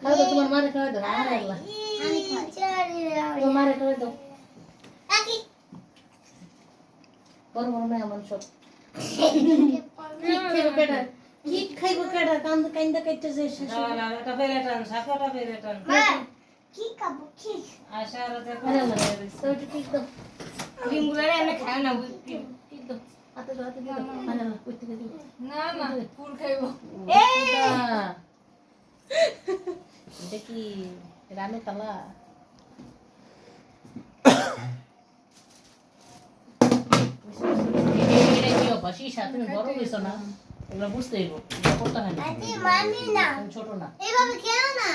খাও তো তোমার মারে খাওয়াই দাও আমার আল্লাহ তোমার মারে খাওয়াই দাও বড় বড় মেহমান সব কিট খাইব কেডা কান্দা কান্দা কাইতেছে এটা ফেলে টান সাফাটা ফেলে টান কি খাবো কি আশা আর দেখো তো এটা কিট দাও ডিমগুলো এনে খায় না কিট দাও হাতে দাও হাতে দাও মানে না কই থেকে দিও না না ফুল খাইবো এটা কি রানে তালা এটা কি অভ্যাস তুমি বড় হইছো না এগুলো বুঝতে হইব করতে হয় না আদি মানি না ছোট না এভাবে খেও না